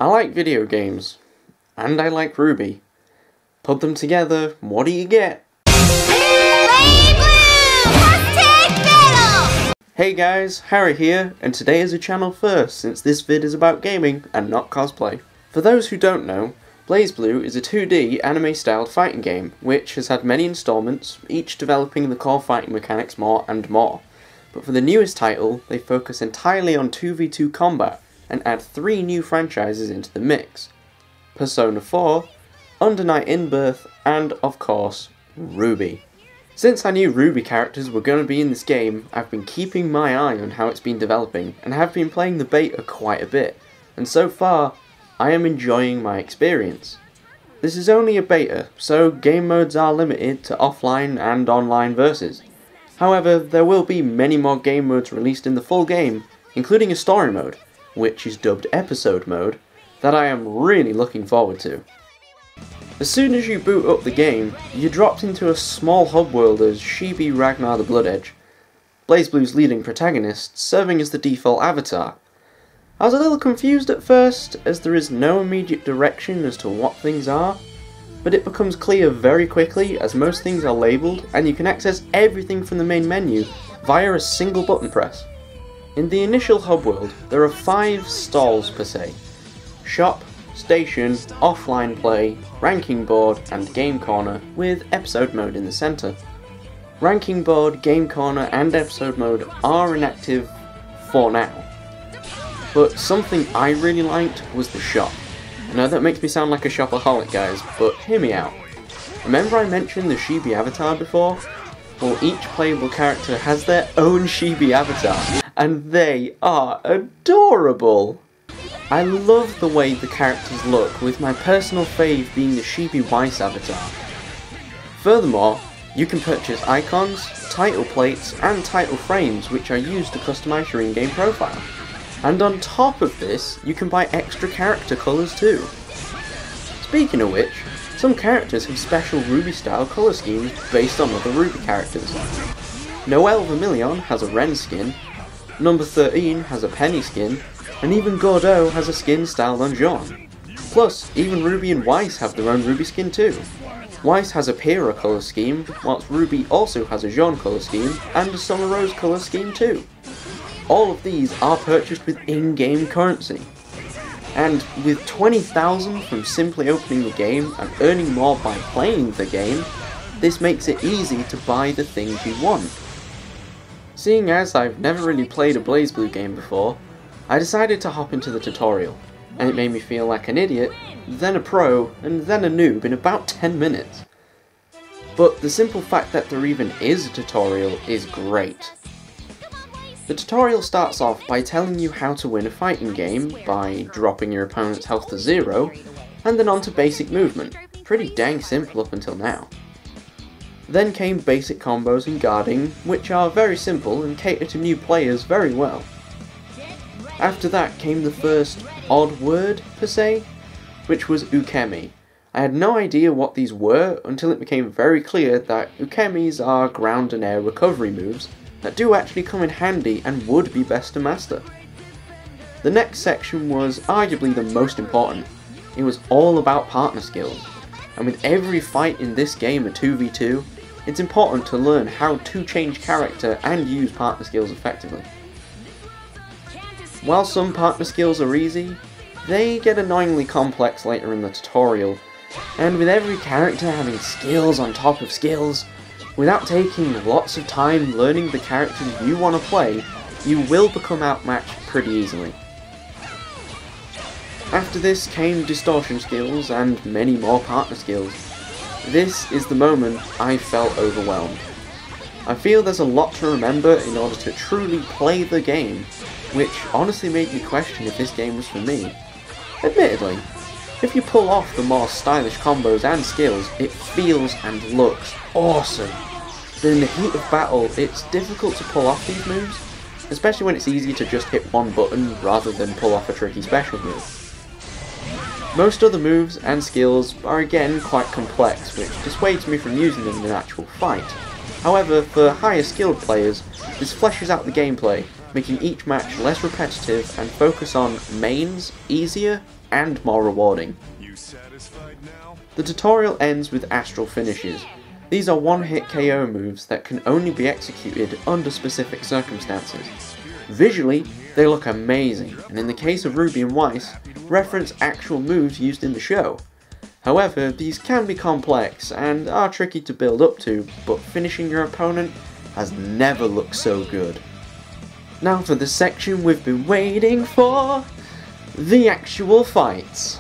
I like video games, and I like RWBY. Put them together, what do you get? Hey guys, Harry here, and today is a channel first since this vid is about gaming and not cosplay. For those who don't know, BlazBlue is a 2D anime-styled fighting game, which has had many installments, each developing the core fighting mechanics more and more. But for the newest title, they focus entirely on 2v2 combat, and add 3 new franchises into the mix. Persona 4, Under Night In-Birth, and of course, RWBY. Since I knew RWBY characters were going to be in this game, I've been keeping my eye on how it's been developing, and have been playing the beta quite a bit, and so far, I am enjoying my experience. This is only a beta, so game modes are limited to offline and online verses. However, there will be many more game modes released in the full game, including a story mode, which is dubbed Episode Mode, that I am really looking forward to. As soon as you boot up the game, you're dropped into a small hub world as RWBY Ragnar the Blood Edge, BlazBlue's leading protagonist, serving as the default avatar. I was a little confused at first, as there is no immediate direction as to what things are, but it becomes clear very quickly as most things are labelled and you can access everything from the main menu via a single button press. In the initial hub world, there are 5 stalls per se: shop, station, offline play, ranking board, and game corner, with episode mode in the centre. Ranking board, game corner, and episode mode are inactive for now. But something I really liked was the shop. I know that makes me sound like a shopaholic, guys, but hear me out. Remember I mentioned the RWBY avatar before? Well, each playable character has their own RWBY avatar, and they are adorable! I love the way the characters look, with my personal fave being the RWBY Weiss avatar. Furthermore, you can purchase icons, title plates, and title frames which are used to customize your in-game profile. And on top of this, you can buy extra character colours too. Speaking of which, some characters have special RWBY style colour schemes based on other RWBY characters. Noelle Vermillion has a Ren skin, Number 13 has a Penny skin, and even Gordeau has a skin styled on Jean. Plus, even RWBY and Weiss have their own RWBY skin too. Weiss has a Pyrrha colour scheme, whilst RWBY also has a Jean colour scheme, and a Summer Rose colour scheme too. All of these are purchased with in-game currency. And with 20,000 from simply opening the game and earning more by playing the game, this makes it easy to buy the things you want. Seeing as I've never really played a BlazBlue game before, I decided to hop into the tutorial, and it made me feel like an idiot, then a pro, and then a noob in about 10 minutes. But the simple fact that there even is a tutorial is great. The tutorial starts off by telling you how to win a fighting game by dropping your opponent's health to 0, and then on to basic movement. Pretty dang simple up until now. Then came basic combos and guarding, which are very simple and cater to new players very well. After that came the first odd word, per se, which was ukemi. I had no idea what these were until it became very clear that ukemis are ground and air recovery moves that do actually come in handy and would be best to master. The next section was arguably the most important. It was all about partner skills, and with every fight in this game a 2v2, it's important to learn how to change character and use partner skills effectively. While some partner skills are easy, they get annoyingly complex later in the tutorial, and with every character having skills on top of skills, without taking lots of time learning the characters you want to play, you will become outmatched pretty easily. After this came distortion skills and many more partner skills. This is the moment I felt overwhelmed. I feel there's a lot to remember in order to truly play the game, which honestly made me question if this game was for me. Admittedly, if you pull off the more stylish combos and skills, it feels and looks awesome. But in the heat of battle, it's difficult to pull off these moves, especially when it's easy to just hit one button rather than pull off a tricky special move. Most other moves and skills are again quite complex, which dissuades me from using them in an actual fight. However, for higher skilled players, this fleshes out the gameplay, making each match less repetitive and focus on mains easier and more rewarding. You satisfied now? The tutorial ends with astral finishes. These are one-hit KO moves that can only be executed under specific circumstances. Visually, they look amazing, and in the case of RWBY and Weiss, reference actual moves used in the show. However, these can be complex and are tricky to build up to, but finishing your opponent has never looked so good. Now for the section we've been waiting for, the actual fights.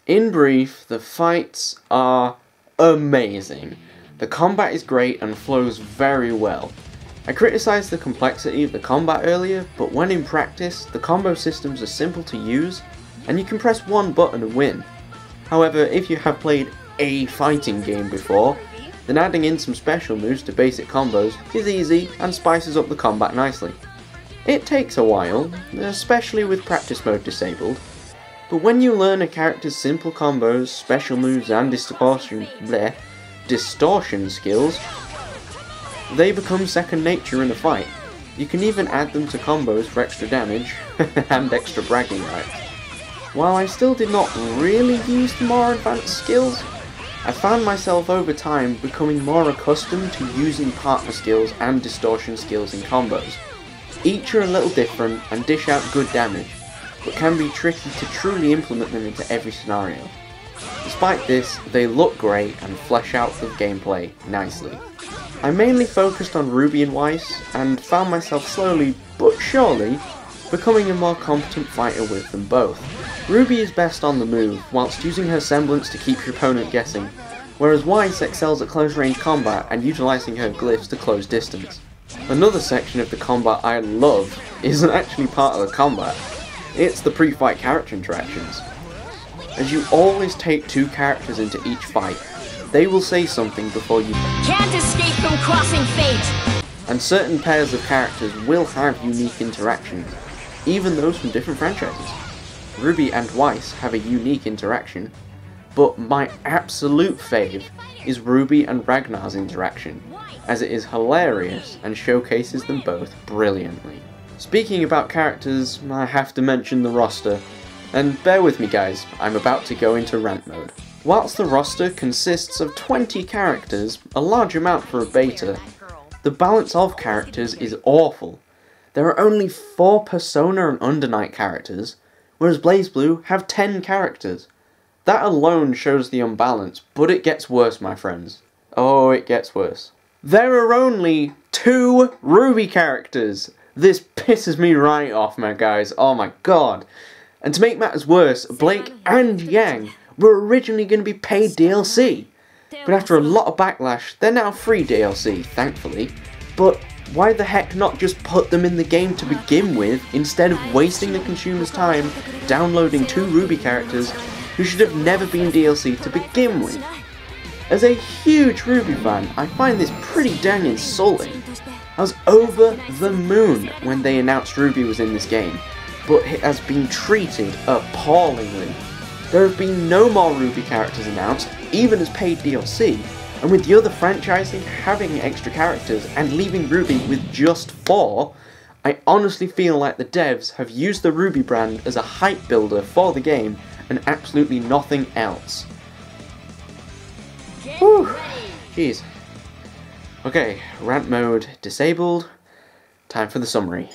In brief, the fights are amazing. The combat is great and flows very well. I criticised the complexity of the combat earlier, but when in practice, the combo systems are simple to use, and you can press one button and win. However, if you have played a fighting game before, then adding in some special moves to basic combos is easy and spices up the combat nicely. It takes a while, especially with practice mode disabled, but when you learn a character's simple combos, special moves and distortion skills, they become second nature in a fight. You can even add them to combos for extra damage and extra bragging rights. While I still did not really use the more advanced skills, I found myself over time becoming more accustomed to using partner skills and distortion skills in combos. Each are a little different and dish out good damage, but can be tricky to truly implement them into every scenario. Despite this, they look great and flesh out the gameplay nicely. I mainly focused on RWBY and Weiss, and found myself slowly but surely becoming a more competent fighter with them both. RWBY is best on the move, whilst using her semblance to keep your opponent guessing, whereas Weiss excels at close range combat and utilising her glyphs to close distance. Another section of the combat I love isn't actually part of the combat, it's the pre-fight character interactions. As you always take two characters into each fight, they will say something before you can't escape from crossing fate! And certain pairs of characters will have unique interactions, even those from different franchises. RWBY and Weiss have a unique interaction, but my absolute fave is RWBY and Ragnar's interaction, as it is hilarious and showcases them both brilliantly. Speaking about characters, I have to mention the roster, and bear with me guys, I'm about to go into rant mode. Whilst the roster consists of 20 characters, a large amount for a beta, the balance of characters is awful. There are only 4 Persona and Undernight characters, whereas BlazBlue have 10 characters. That alone shows the unbalance, but it gets worse, my friends. Oh, it gets worse. There are only 2 RWBY characters! This pisses me right off, my guys, oh my god. And to make matters worse, Blake and Yang were originally going to be paid DLC. But after a lot of backlash, they're now free DLC, thankfully. But why the heck not just put them in the game to begin with, instead of wasting the consumer's time downloading 2 RWBY characters who should have never been DLC to begin with? As a huge RWBY fan, I find this pretty dang insulting. I was over the moon when they announced RWBY was in this game, but it has been treated appallingly. There have been no more RWBY characters announced, even as paid DLC, and with the other franchising having extra characters and leaving RWBY with just 4, I honestly feel like the devs have used the RWBY brand as a hype builder for the game and absolutely nothing else. Whew, jeez. Okay, rant mode disabled, time for the summary.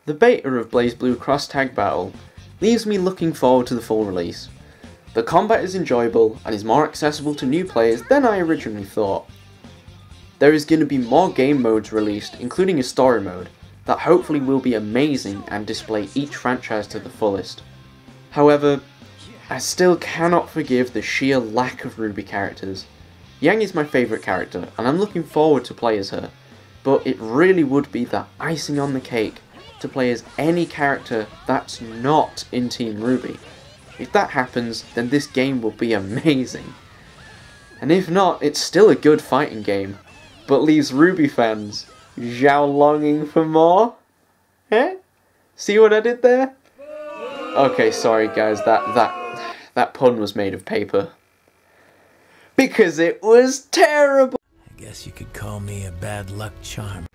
The beta of BlazBlue Cross Tag Battle leaves me looking forward to the full release. The combat is enjoyable and is more accessible to new players than I originally thought. There is going to be more game modes released, including a story mode, that hopefully will be amazing and display each franchise to the fullest. However, I still cannot forgive the sheer lack of RWBY characters. Yang is my favourite character and I'm looking forward to play as her, but it really would be the icing on the cake to play as any character that's not in Team RWBY. If that happens, then this game will be amazing. And if not, it's still a good fighting game, but leaves RWBY fans longing for more? Eh? See what I did there? Okay, sorry guys, that pun was made of paper. Because it was terrible! I guess you could call me a bad luck charm.